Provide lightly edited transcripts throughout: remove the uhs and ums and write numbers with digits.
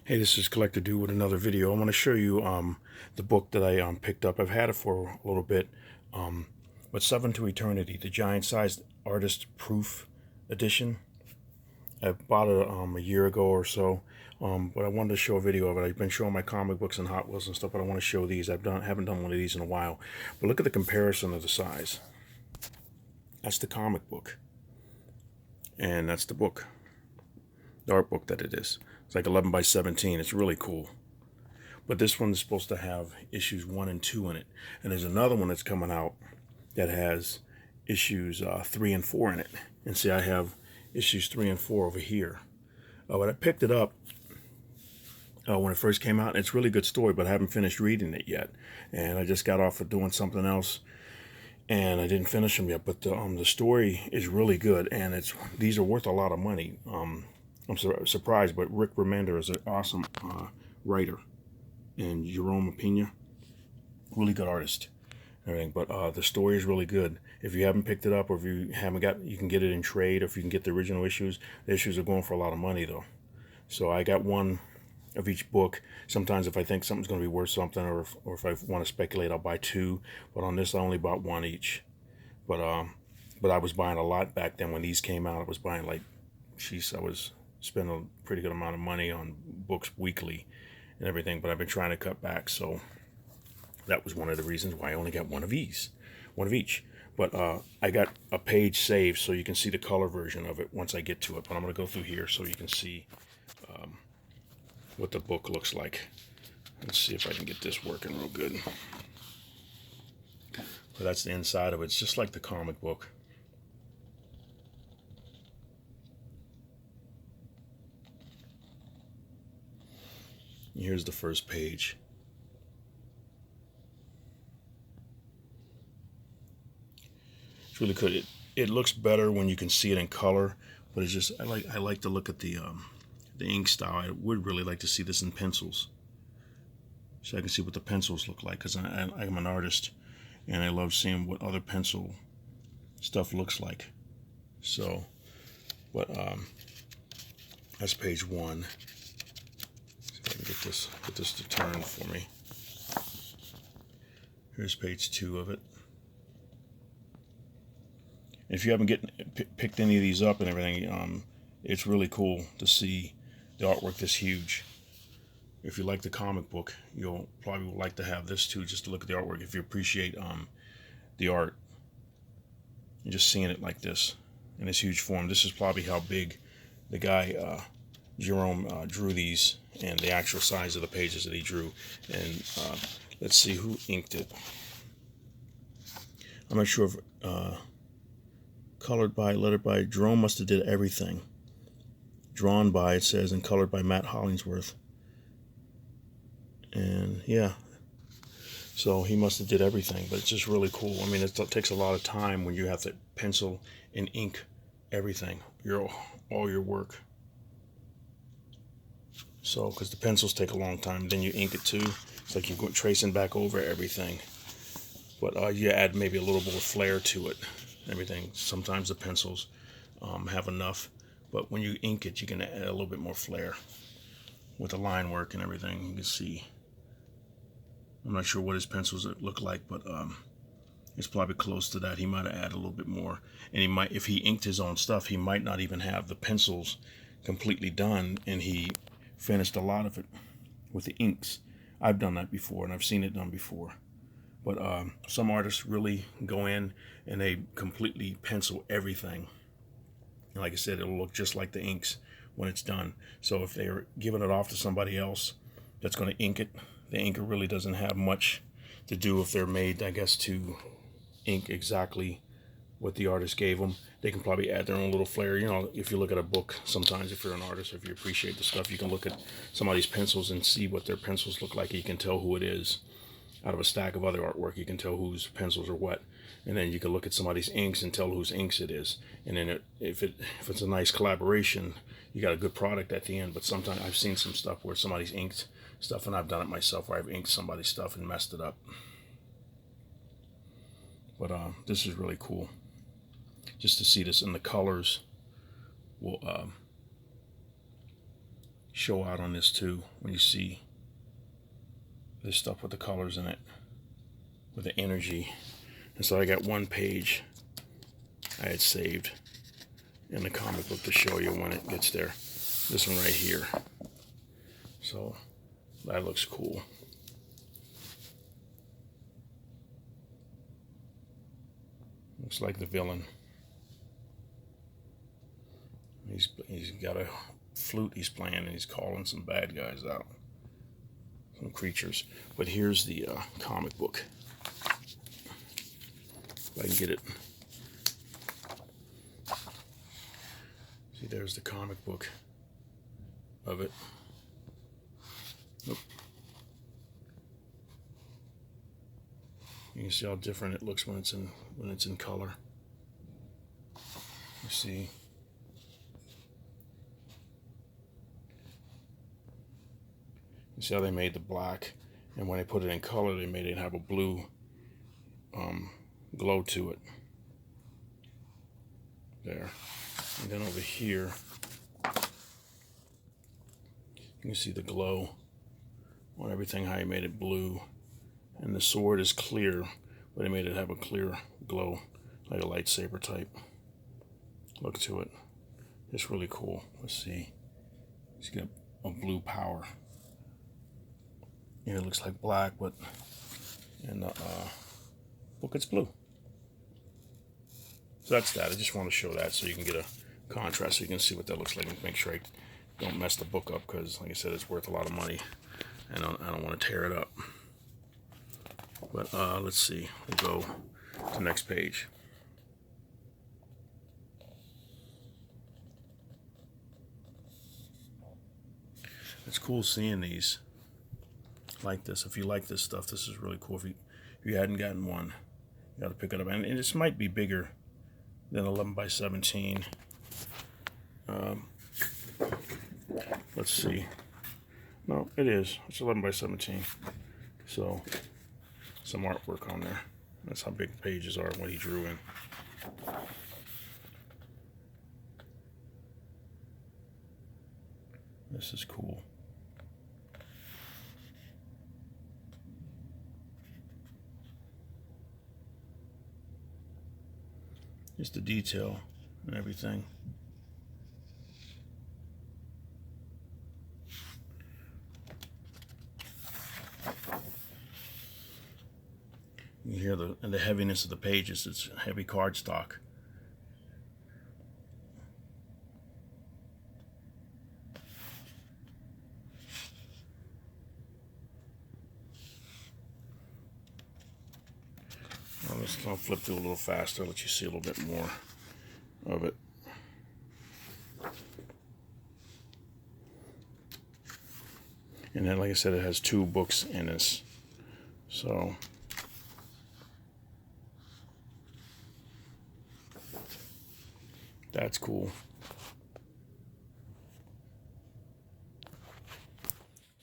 Hey, this is Collector Dude with another video. I want to show you the book that I picked up. I've had it for a little bit, um, but Seven to Eternity, the giant-sized artist proof edition. I bought it a year ago or so, but I wanted to show a video of it. I've been showing my comic books and Hot Wheels and stuff, but I want to show these. Haven't done one of these in a while, but look at the comparison of the size. That's the comic book, and that's the book, the art book that it is. It's like 11 by 17. It's really cool. But this one is supposed to have issues 1 and 2 in it. And there's another one that's coming out that has issues 3 and 4 in it. And see, I have issues 3 and 4 over here. But I picked it up when it first came out. And it's a really good story, but I haven't finished reading it yet. And I just got off of doing something else, and I didn't finish them yet. But the story is really good, and these are worth a lot of money. I'm surprised, but Rick Remender is an awesome writer, and Jerome Pena, really good artist. Everything, but the story is really good. If you haven't picked it up, or if you haven't got, you can get it in trade, or if you can get the original issues. The issues are going for a lot of money though. So I got one of each book. Sometimes if I think something's going to be worth something, or if I want to speculate, I'll buy two. But on this, I only bought one each. But I was buying a lot back then when these came out. I was buying like, jeez, I was spending a pretty good amount of money on books weekly and everything. But I've been trying to cut back, so that was one of the reasons why I only got one of each. But I got a page saved so you can see the color version of it once I get to it. But I'm going to go through here so you can see what the book looks like. Let's see if I can get this working real good. But that's the inside of it. It's just like the comic book. Here's the first page. It's really good. It looks better when you can see it in color, but it's just I like to look at the ink style. I would really like to see this in pencils, so I can see what the pencils look like, because I'm an artist and I love seeing what other pencil stuff looks like. So, but that's page 1. See if I can get this to turn for me. Here's page 2 of it. If you haven't picked any of these up and everything, it's really cool to see the artwork this huge. If you like the comic book, you'll probably like to have this too, just to look at the artwork. If you appreciate the art, and just seeing it like this in this huge form. This is probably how big the guy Jerome drew these, and the actual size of the pages that he drew. And let's see who inked it. I'm not sure if colored by, lettered by, Jerome must have did everything. Drawn by, it says, and colored by Matt Hollingsworth. And yeah, so he must have did everything, but it's just really cool. I mean, it takes a lot of time when you have to pencil and ink everything, all your work. So, because the pencils take a long time, then you ink it too. It's like you're tracing back over everything. But you add maybe a little more flair to it. Everything. Sometimes the pencils have enough, but when you ink it, you can add a little bit more flair with the line work and everything. You can see. I'm not sure what his pencils look like, but it's probably close to that. He might have added a little bit more, and he might, if he inked his own stuff, he might not even have the pencils completely done, and he finished a lot of it with the inks. I've done that before, and I've seen it done before. But some artists really go in and they completely pencil everything. And like I said, it'll look just like the inks when it's done. So if they're giving it off to somebody else that's going to ink it, the inker really doesn't have much to do if they're made, I guess, to ink exactly what the artist gave them. They can probably add their own little flair. You know, if you look at a book, sometimes if you're an artist, if you appreciate the stuff, you can look at somebody's pencils and see what their pencils look like. You can tell who it is. Out of a stack of other artwork, you can tell whose pencils are what, and then you can look at somebody's inks and tell whose inks it is. And then if it's a nice collaboration, you got a good product at the end. But sometimes I've seen some stuff where somebody's inked stuff, and I've done it myself, where I've inked somebody's stuff and messed it up. But this is really cool, just to see this, and the colors will show out on this too when you see this stuff with the colors in it, with the energy. And so I got one page I had saved in the comic book to show you when it gets there. This one right here. So that looks cool. Looks like the villain. He's got a flute he's playing, and he's calling some bad guys out, some creatures. But here's the comic book. If I can get it. See, there's the comic book of it. Nope. You can see how different it looks when it's in color. You see. You see how they made the black, and when they put it in color, they made it have a blue glow to it. There. And then over here, you can see the glow on everything, how he made it blue. And the sword is clear, but he made it have a clear glow, like a lightsaber type look to it. It's really cool. Let's see. He's got a blue power. Here it looks like black, but in the book it's blue. So that's that. I just want to show that so you can get a contrast, so you can see what that looks like, and make sure I don't mess the book up, because like I said, it's worth a lot of money, and I don't want to tear it up. But let's see. We'll go to the next page. It's cool seeing these like this. If you like this stuff, this is really cool. If you hadn't gotten one, you got to pick it up. And this might be bigger than 11 by 17. Let's see. No, it is. It's 11 by 17. So some artwork on there. That's how big the pages are, what he drew in. This is cool. Just the detail and everything. You hear the heaviness of the pages. It's heavy cardstock. I'll flip through a little faster, let you see a little bit more of it. And then, like I said, it has 2 books in this. So that's cool.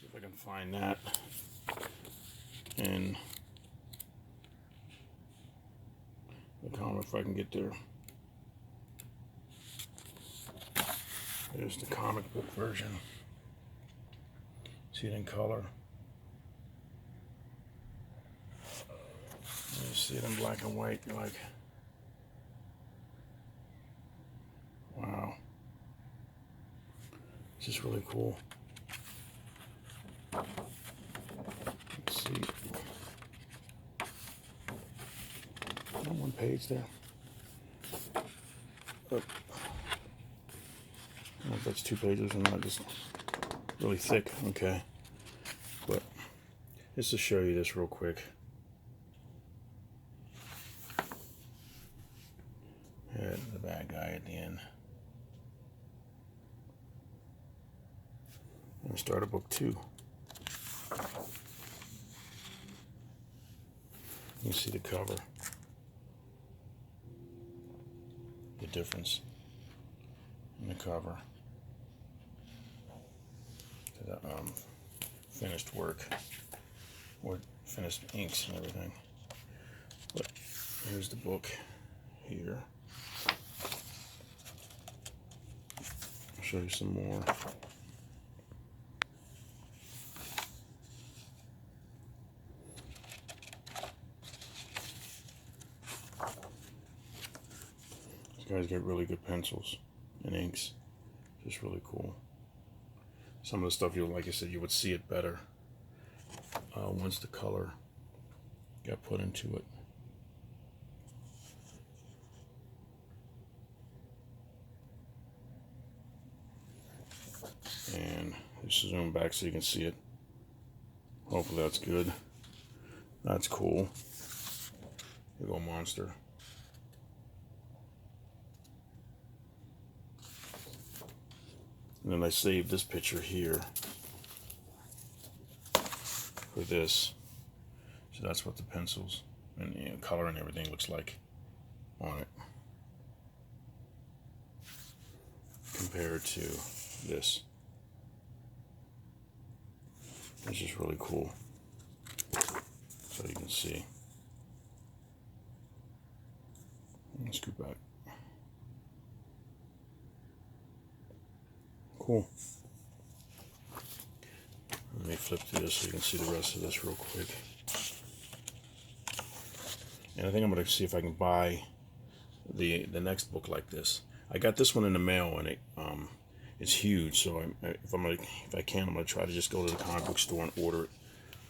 See if I can find that. And the comic, if I can get there. There's the comic book version. See it in color. You see it in black and white. You're like, wow. This is really cool. Let's see. On one page there. Oh. I don't know if that's 2 pages or not, just really thick. Okay. But just to show you this real quick. And the bad guy at the end. And start a book 2. You see the cover. The difference in the cover to the finished work, or finished inks and everything. But here's the book here. I'll show you some more. guys get really good pencils and inks. Just really cool. Some of the stuff, like I said, you would see it better once the color got put into it. And just zoom back so you can see it. Hopefully that's good. That's cool. Here you go, monster. And then I saved this picture here for this. So that's what the pencils and color and everything looks like on it compared to this. It's just really cool. So you can see. Let's go back. Cool. Let me flip through this so you can see the rest of this real quick. And I think I'm going to see if I can buy the next book like this. I got this one in the mail, and it's huge. So if I can, I'm going to try to just go to the comic book store and order it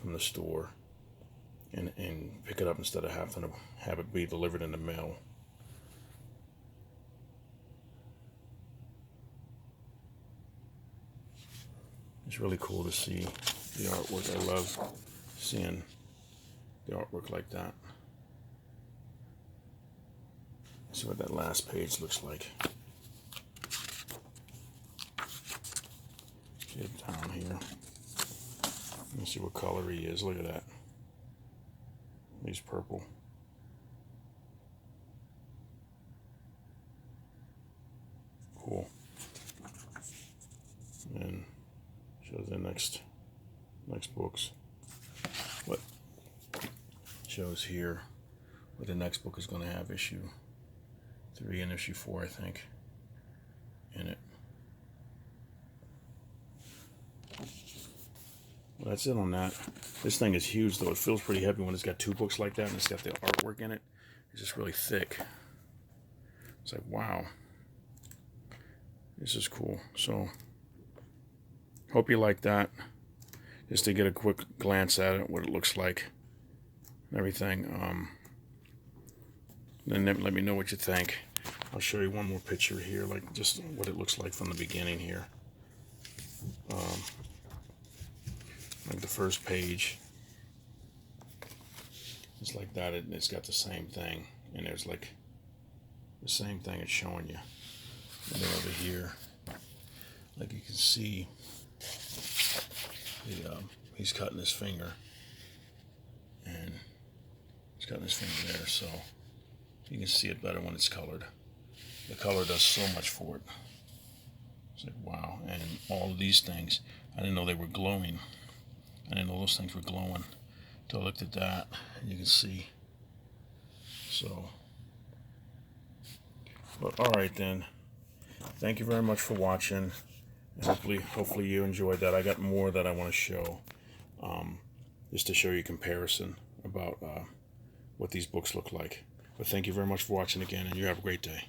from the store, and pick it up instead of having to have it be delivered in the mail. It's really cool to see the artwork. I love seeing the artwork like that. See what that last page looks like. See it down here. Let me see what color he is. Look at that. He's purple. Cool. And shows the next books. What shows here what the next book is going to have, issue 3 and issue 4, I think, in it. Well, that's it on that. This thing is huge, though. It feels pretty heavy when it's got 2 books like that, and it's got the artwork in it. It's just really thick. It's like, wow. This is cool. So, hope you like that. Just to get a quick glance at it, what it looks like, and everything. Then let me know what you think. I'll show you one more picture here, like just what it looks like from the beginning here. Like the first page, it's like that. It's got the same thing, and there's like the same thing it's showing you. And then over here, like you can see, he's cutting his finger, and he's cutting his finger there, so you can see it better when it's colored. The color does so much for it. It's like, wow. And all of these things, I didn't know they were glowing. I didn't know those things were glowing until I looked at that, and you can see. So, but all right then. Thank you very much for watching. Hopefully you enjoyed that. I got more that I want to show, just to show you a comparison about what these books look like. But thank you very much for watching again, and you have a great day.